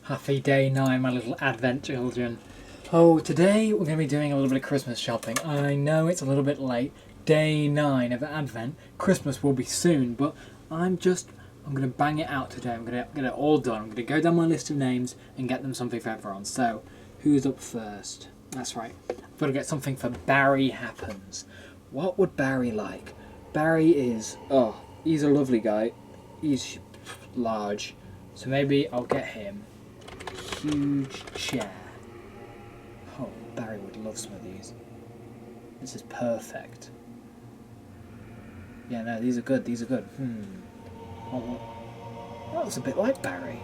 Happy day 9, my little Advent children. Oh, today we're going to be doing a little bit of Christmas shopping. I know it's a little bit late. Day 9 of Advent. Christmas will be soon, but I'm going to bang it out today. I'm going to get it all done. I'm going to go down my list of names and get them something for everyone. So, who's up first? That's right. I've got to get something for Barry Happens. What would Barry like? Barry is, he's a lovely guy. He's large. So maybe I'll get him huge chair. Oh, Barry would love some of these. This is perfect. Yeah, no, these are good. These are good. Oh, that was a bit like Barry.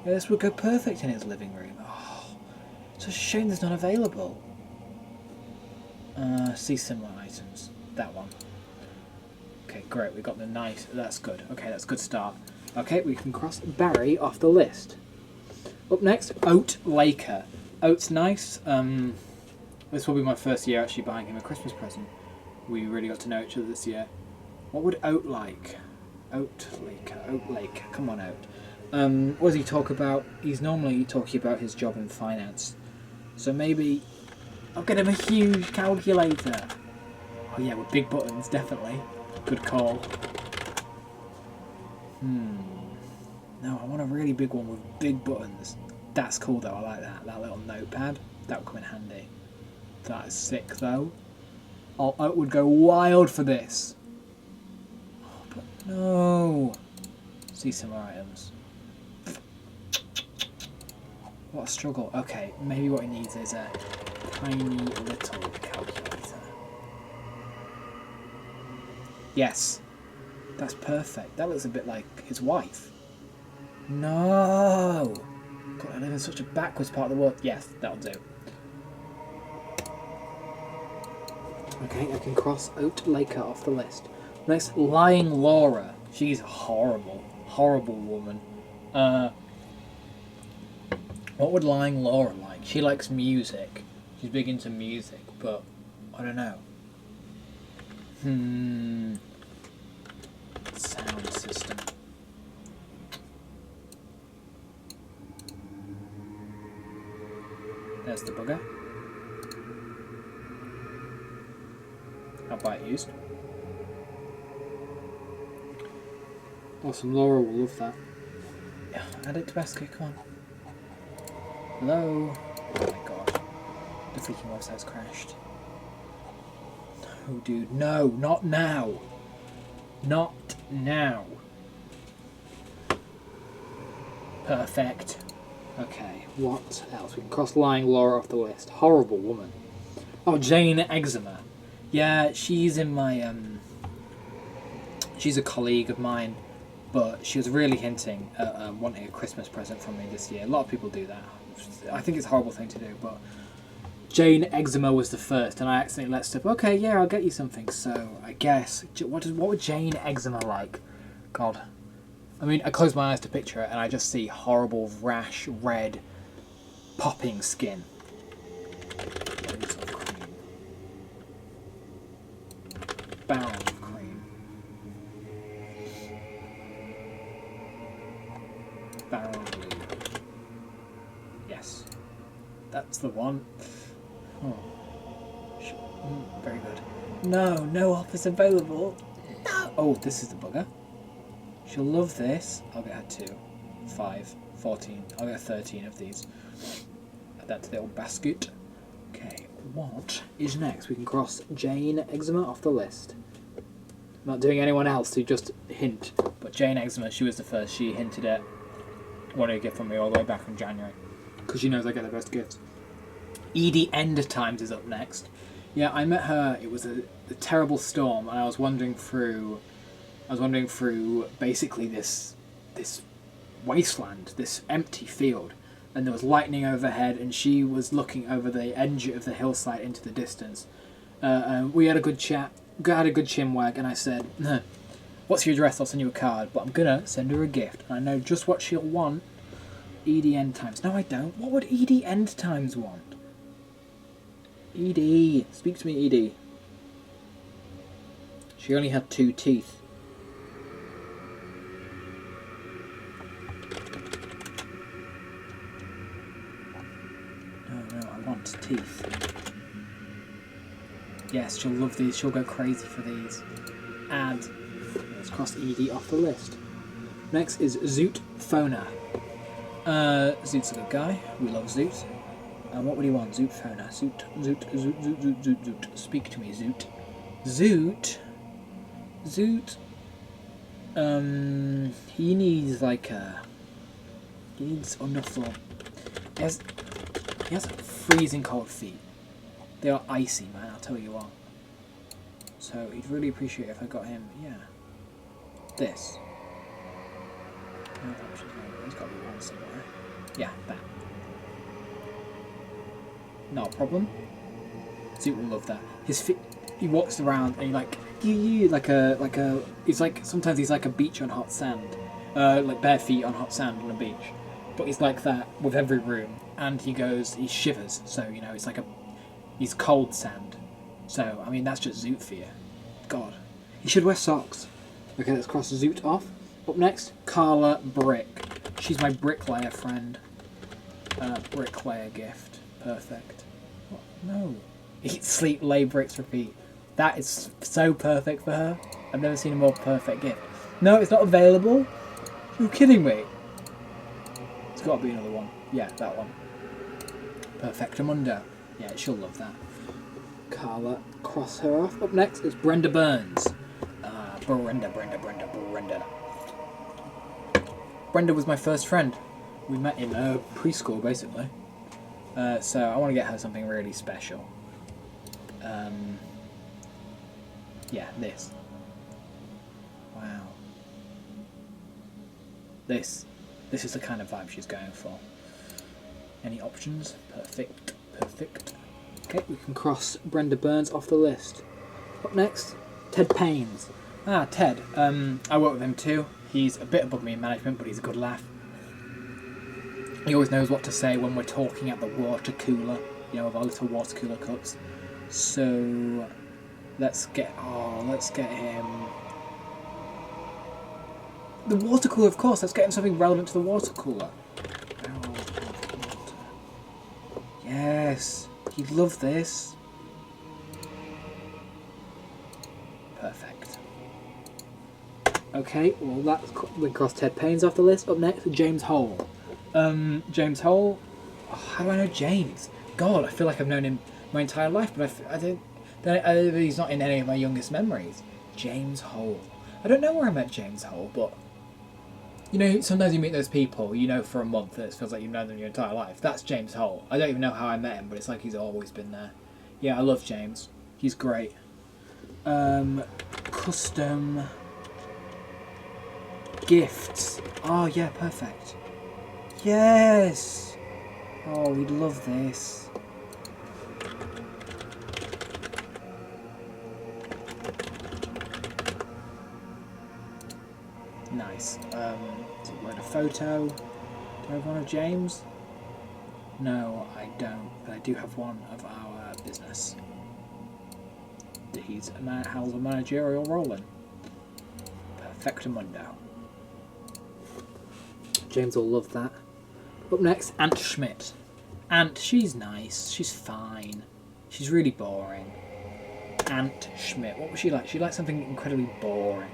Yeah, this would go perfect in his living room. Oh, it's a shame there's not available. See similar items. That one. Okay, great. We got the nice. That's good. Okay, that's a good start. Okay, we can cross Barry off the list. Up next, Oat Laker. Oat's nice. This will be my first year actually buying him a Christmas present. We really got to know each other this year. What would Oat like? Oat Laker. Oat Laker. Come on, Oat. What does he talk about? He's normally talking about his job in finance. So maybe I'll get him a huge calculator. Oh yeah, with big buttons, definitely. Good call. No, I want a really big one with big buttons. That's cool though, I like that. That little notepad. That would come in handy. That is sick though. Oh, Oat would go wild for this. Oh, but no. See some items. What a struggle. Okay, maybe what he needs is a tiny little calculator. Yes. That's perfect. That looks a bit like his wife. No! God, I live in such a backwards part of the world. Yes, that'll do. Okay, I can cross Oat Laker off the list. Next, Lying Laura. She's horrible. Horrible woman. What would Lying Laura like? She likes music. She's big into music, but I don't know. Sound system. There's the bugger. I'll buy it used. Awesome, Laura will love that. Yeah, add it to basket, come on. Hello? Oh my god. The freaking website's crashed. No, dude, no, not now. Not now. Perfect. Okay, what else? We can cross Lying Laura off the list. Horrible woman. Oh, Jane Eczema. Yeah, she's in my, she's a colleague of mine, but she was really hinting at wanting a Christmas present from me this year. A lot of people do that. I think it's a horrible thing to do, but Jane Eczema was the first, and I accidentally let slip, okay, yeah, I'll get you something. So, I guess, what would Jane Eczema like? God. I mean, I close my eyes to picture it, and I just see horrible, rash, red, popping skin. Loads of cream. Barrel of cream. Barrel of lube. Yes. That's the one. Oh. Very good. No, no offers available. No. Oh, this is the bugger. She'll love this. I'll get her 2, 5, 14. I'll get 13 of these. Add that to the old basket. Okay, what is next? We can cross Jane Eczema off the list. I'm not doing anyone else to just hint, but Jane Eczema, she was the first. She hinted at wanting a gift from me all the way back in January, because she knows I get the best gifts. Edie End Times is up next. Yeah, I met her. It was a terrible storm, and I was wandering through basically this wasteland, this empty field, and there was lightning overhead, and she was looking over the edge of the hillside into the distance. And we had a good chat, had a good chinwag, and I said, "What's your address? I'll send you a card, but I'm gonna send her a gift, and I know just what she'll want." Edie End Times. No, I don't. What would Edie End Times want? Edie, speak to me, Edie. She only had 2 teeth. front teeth. Yes, she'll love these. She'll go crazy for these. And let's cross Edie off the list. Next is Zoot Phona. Zoot's a good guy. We love Zoot. What would he want? Zoot Phona. Zoot. Speak to me, Zoot. Zoot. He needs like a... He needs underthorn. He has freezing cold feet. They are icy, man, I'll tell you what. So he'd really appreciate if I got him, yeah. This. There's got to be one somewhere. Yeah, that. Not a problem. Zoot will love that. His feet, he walks around and he's sometimes he's like a beach on hot sand. Like bare feet on hot sand on a beach. But he's like that with every room. And he shivers, so, you know, he's cold sand. So, I mean, that's just Zoot for you. God. He should wear socks. Okay, let's cross Zoot off. Up next, Carla Brick. She's my bricklayer friend. Bricklayer gift. Perfect. What? No. Eat, sleep, lay bricks, repeat. That is so perfect for her. I've never seen a more perfect gift. No, it's not available? You're kidding me. It's got to be another one. Yeah, that one. Perfectamundo. Yeah, she'll love that. Carla, cross her off. Up next is Brenda Burns. Brenda. Brenda was my first friend. We met in preschool, basically. So I want to get her something really special. Yeah, this. Wow. This is the kind of vibe she's going for. Any options? Perfect. Okay, we can cross Brenda Burns off the list. Up next, Ted Paynes. Ted. I work with him too. He's a bit above me in management, but he's a good laugh. He always knows what to say when we're talking at the water cooler, you know, with our little water cooler cups. So, let's get him... The water cooler, of course. Let's get him something relevant to the water cooler. Yes, he'd love this. Perfect. Okay, well we crossed Ted Paynes off the list. Up next, James Hole. James Hole. Oh, how do I know James? God, I feel like I've known him my entire life, but he's not in any of my youngest memories. James Hole. I don't know where I met James Hole, but you know, sometimes you meet those people, you know, for a month, and it feels like you've known them your entire life. That's James Hole. I don't even know how I met him, but it's like he's always been there. Yeah, I love James. He's great. Custom gifts. Oh, yeah, perfect. Yes! Oh, we'd love this. Nice. So we're in a photo. Do I have one of James? No, I don't. But I do have one of our business. He's how's a managerial role in. Perfectamundo. James will love that. Up next, Ant Schmidt. Ant, she's nice. She's fine. She's really boring. Ant Schmidt. What was she like? She liked something incredibly boring.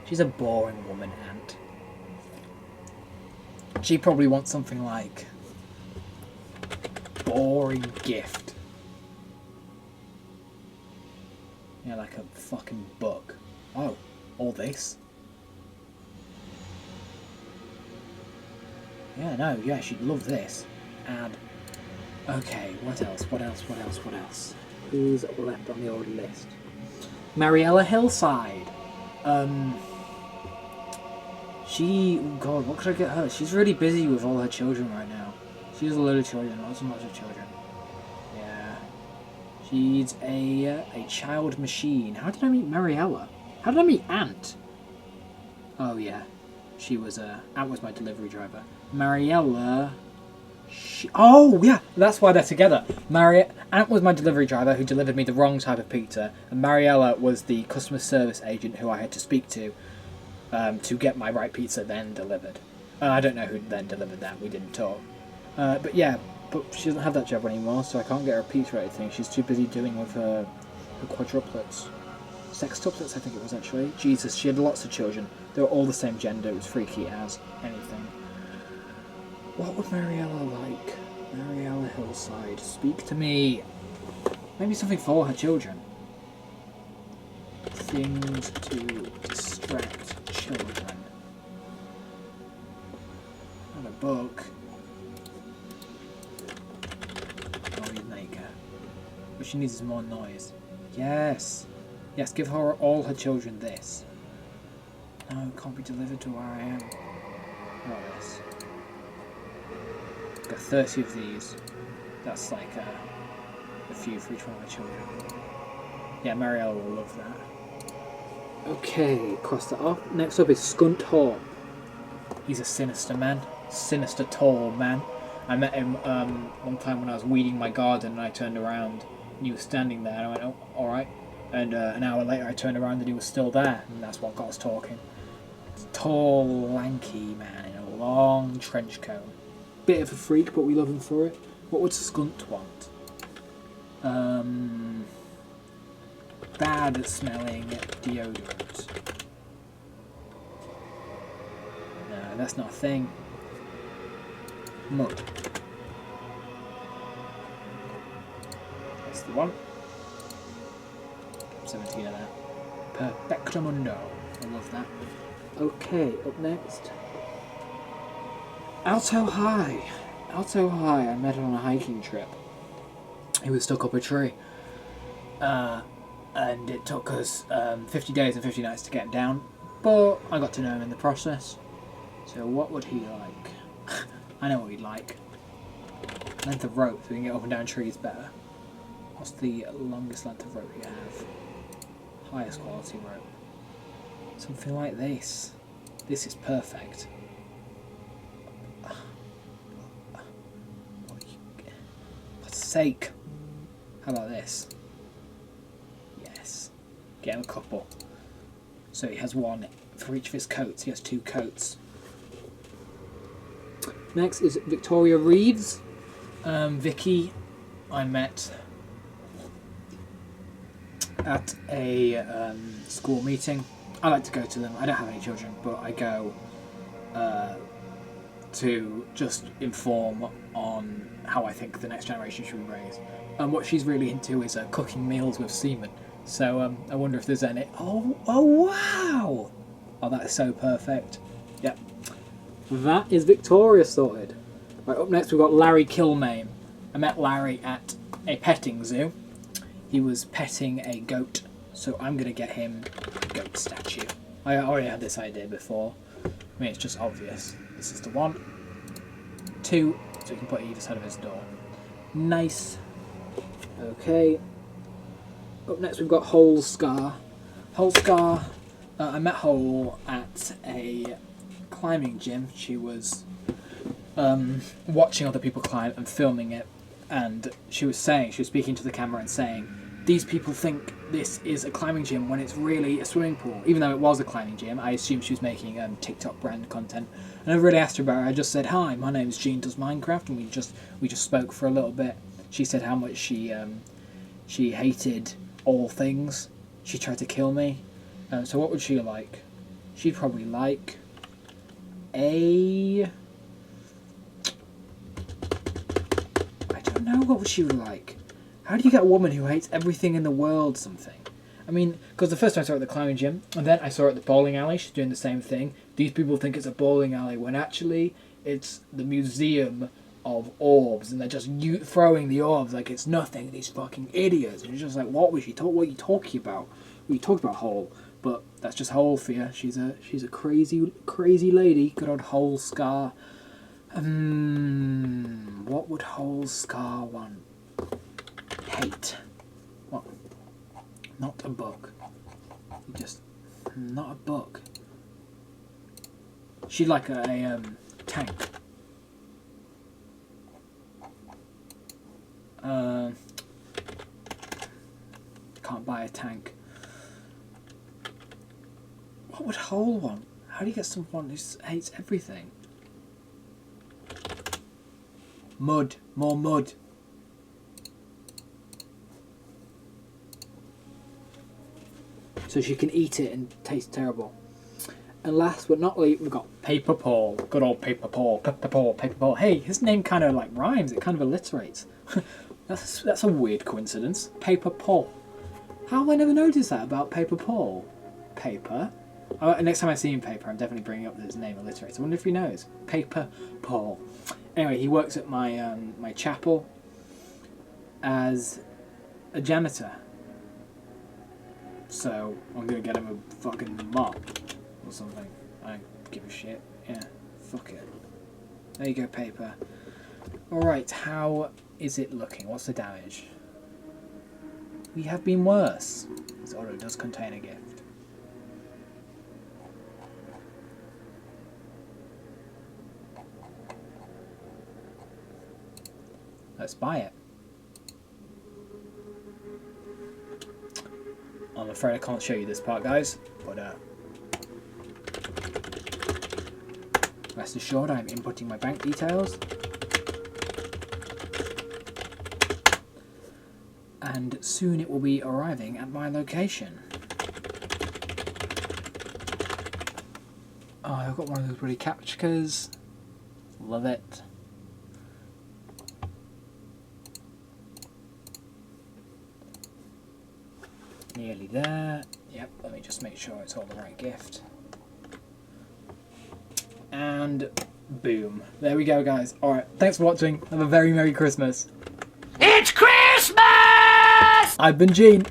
She's a boring woman, Ant. She probably wants something like... boring gift. Yeah, like a fucking book. Oh, all this? Yeah, no, yeah, she'd love this. Add. Okay, what else? Who's left on the old list? Mariella Hillside. God, what could I get her? She's really busy with all her children right now. She has a load of children, lots and lots of children. Yeah. She's a child machine. How did I meet Mariella? How did I meet Ant? Oh, yeah. She was, Ant was my delivery driver. Mariella... Oh, yeah, that's why they're together. Ant was my delivery driver who delivered me the wrong type of pizza, and Mariella was the customer service agent who I had to speak to get my right pizza then delivered. I don't know who then delivered that, we didn't talk. But yeah, But she doesn't have that job anymore, so I can't get her a pizza or anything. She's too busy dealing with her quadruplets. Sextuplets, I think it was actually. Jesus, she had lots of children. They were all the same gender. It was freaky as anything. What would Mariella like? Mariella Hillside, speak to me. Maybe something for her children. Things to distract children. Not a book. Noise maker. What she needs is more noise. Yes. Yes, give her all her children this. No, it can't be delivered to where I am. Oh, this. Got 30 of these. That's like a few for each one of my children. Yeah, Marielle will love that. Okay, cross that off. Next up is Scunthorpe. He's a sinister man. Sinister tall man. I met him one time when I was weeding my garden and I turned around and he was standing there and I went, oh, alright. And an hour later I turned around and he was still there and that's what got us talking. Tall, lanky man in a long trench coat. Bit of a freak, but we love him for it. What would Skunt want? Bad smelling deodorant. No, that's not a thing. Mud. That's the one. 17 of that. Perfectamundo. I love that. Okay, up next. Alto High. Alto High, I met him on a hiking trip. He was stuck up a tree. And it took us 50 days and 50 nights to get him down. But I got to know him in the process. So what would he like? I know what he'd like. Length of rope, so we can get up and down trees better. What's the longest length of rope you have? Highest quality rope. Something like this. This is perfect. For sake. How about this? Yes. Get him a couple. So he has one for each of his coats. He has 2 coats. Next is Victoria Reeves. Vicky, I met at a school meeting. I like to go to them. I don't have any children, but I go to just inform on how I think the next generation should be raised. And what she's really into is cooking meals with semen. So I wonder if there's any... Oh wow! Oh, that is so perfect. Yep. That is Victoria sorted. Right, up next we've got Larry Kilmaine. I met Larry at a petting zoo. He was petting a goat, so I'm going to get him a goat statue. I already had this idea before. I mean, it's just obvious. This is the 1. 2, so we can put either side of his door. Nice. Okay. Up next we've got Hole Scar. Hole Scar, I met Hole at a climbing gym. She was watching other people climb and filming it, and she was speaking to the camera and saying, these people think this is a climbing gym when it's really a swimming pool. Even though it was a climbing gym, I assumed she was making TikTok brand content. And I really asked her about it. I just said, hi, my name is Jean Does Minecraft, and we just spoke for a little bit. She said how much she hated all things. She tried to kill me. So what would she like? She'd probably like a... I don't know, what would she like? How do you get a woman who hates everything in the world something? I mean, because the first time I saw her at the climbing gym, and then I saw her at the bowling alley, she's doing the same thing. These people think it's a bowling alley, when actually it's the museum of orbs, and they're just throwing the orbs like it's nothing, these fucking idiots. And you're just like, what are you talking about? What are you talking about, Hole? But that's just Hole for you. She's a crazy, crazy lady. Good old Hole Scar. What would Hole Scar want? Hate. What? Not a book. Not a book. She'd like a tank. Can't buy a tank. What would Hole want? How do you get someone who hates everything? Mud. More mud. So she can eat it and taste terrible. And last but not least, we've got Paper Paul. Good old Paper Paul. Paper Paul. Paper Paul. Hey, his name kind of like rhymes. It kind of alliterates. That's a weird coincidence. Paper Paul. How have I never noticed that about Paper Paul? Paper. Next time I see him, Paper, I'm definitely bringing up that his name alliterates. I wonder if he knows. Paper Paul. Anyway, he works at my my chapel as a janitor. So I'm gonna get him a fucking mop or something. I don't give a shit. Yeah, fuck it. There you go, Paper. Alright, how is it looking? What's the damage? We have been worse. This auto does contain a gift. Let's buy it. I'm afraid I can't show you this part, guys, but rest assured I'm inputting my bank details. And soon it will be arriving at my location. Oh, I've got one of those bloody captchas. Love it. Nearly there. Yep, let me just make sure it's all the right gift. And boom. There we go, guys. Alright, thanks for watching. Have a very Merry Christmas. It's Christmas! I've been Gene.